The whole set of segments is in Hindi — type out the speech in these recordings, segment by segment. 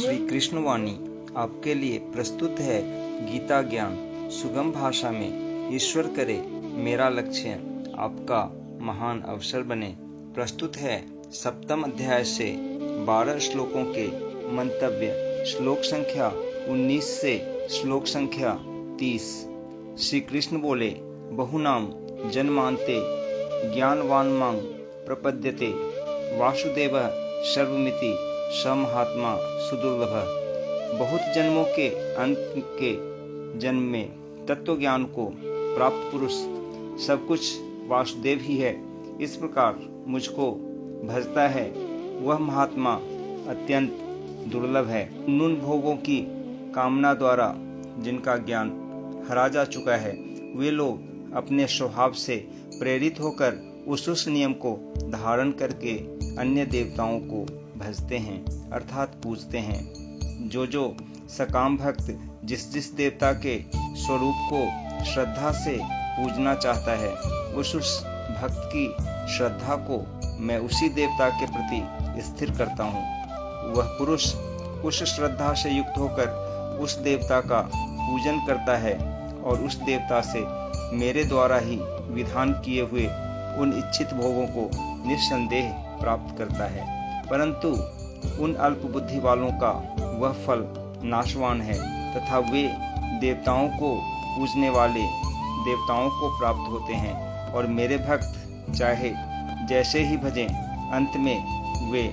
श्री कृष्ण वाणी आपके लिए प्रस्तुत है गीता ज्ञान सुगम भाषा में। ईश्वर करे मेरा लक्ष्य आपका महान अवसर बने। प्रस्तुत है सप्तम अध्याय से 12 श्लोकों के मंतव्य। श्लोक संख्या 19 से श्लोक संख्या 30। श्री कृष्ण बोले, बहुनाम जन्मान्ते ज्ञानवान मां प्रपद्यते वासुदेव सर्वमिति स महात्मा सुदुर्लभ। बहुत जन्मों के अंत के जन्म में तत्व ज्ञान को प्राप्त पुरुष सब कुछ वासुदेव ही है, इस प्रकार मुझको भजता है, वह महात्मा अत्यंत दुर्लभ है। उन भोगों की कामना द्वारा जिनका ज्ञान हरा जा चुका है, वे लोग अपने स्वभाव से प्रेरित होकर उस नियम को धारण करके अन्य देवताओं को भजते हैं अर्थात पूजते हैं। जो सकाम भक्त जिस देवता के स्वरूप को श्रद्धा से पूजना चाहता है, उस भक्त की श्रद्धा को मैं उसी देवता के प्रति स्थिर करता हूँ। वह पुरुष उस श्रद्धा से युक्त होकर उस देवता का पूजन करता है और उस देवता से मेरे द्वारा ही विधान किए हुए उन इच्छित भोगों को निस्संदेह प्राप्त करता है। परंतु उन अल्प बुद्धि वालों का वह फल नाशवान है तथा वे देवताओं को पूजने वाले देवताओं को प्राप्त होते हैं और मेरे भक्त चाहे जैसे ही भजें, अंत में वे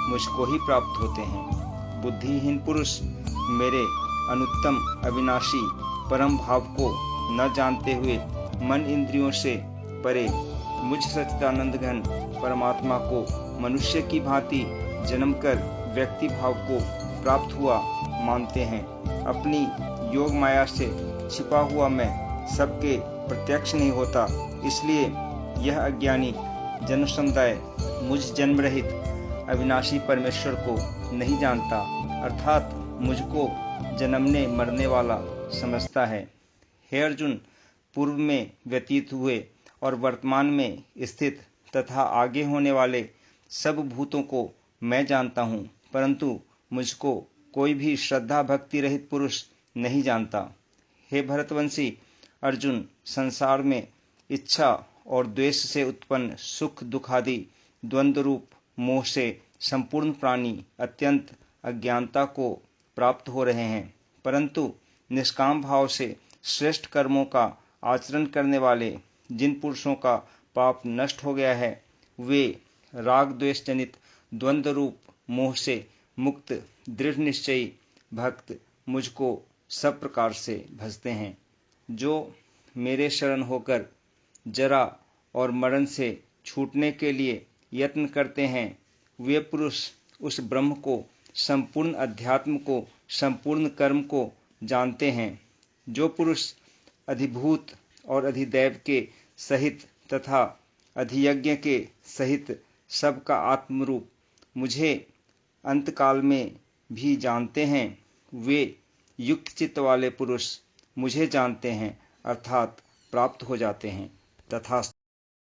मुझको ही प्राप्त होते हैं। बुद्धिहीन पुरुष मेरे अनुत्तम अविनाशी परम भाव को न जानते हुए मन इंद्रियों से परे मुझ सच्चिदानंद घन परमात्मा को मनुष्य की भांति जन्म कर व्यक्ति भाव को प्राप्त हुआ मानते हैं। अपनी योग माया से छिपा हुआ मैं सबके प्रत्यक्ष नहीं होता, इसलिए यह अज्ञानी जन समुदाय मुझ जन्म रहित अविनाशी परमेश्वर को नहीं जानता, अर्थात मुझको जन्मने मरने वाला समझता है। हे अर्जुन, पूर्व में व्यतीत हुए और वर्तमान में स्थित तथा आगे होने वाले सब भूतों को मैं जानता हूँ, परंतु मुझको कोई भी श्रद्धा भक्ति रहित पुरुष नहीं जानता। हे भरतवंशी अर्जुन, संसार में इच्छा और द्वेष से उत्पन्न सुख दुख आदि द्वंद्व रूप मोह से संपूर्ण प्राणी अत्यंत अज्ञानता को प्राप्त हो रहे हैं, परंतु निष्काम भाव से श्रेष्ठ कर्मों का आचरण करने वाले जिन पुरुषों का पाप नष्ट हो गया है, वे राग द्वेष जनित द्वंद्व रूप मोह से मुक्त दृढ़ निश्चयी भक्त मुझको सब प्रकार से भजते हैं। जो मेरे शरण होकर जरा और मरण से छूटने के लिए यत्न करते हैं, वे पुरुष उस ब्रह्म को, संपूर्ण अध्यात्म को, संपूर्ण कर्म को जानते हैं। जो पुरुष अधिभूत और अधिदैव के सहित तथा अधियज्ञ के सहित सबका आत्मरूप मुझे अंतकाल में भी जानते हैं, वे युक्त चित्त वाले पुरुष मुझे जानते हैं अर्थात प्राप्त हो जाते हैं। तथा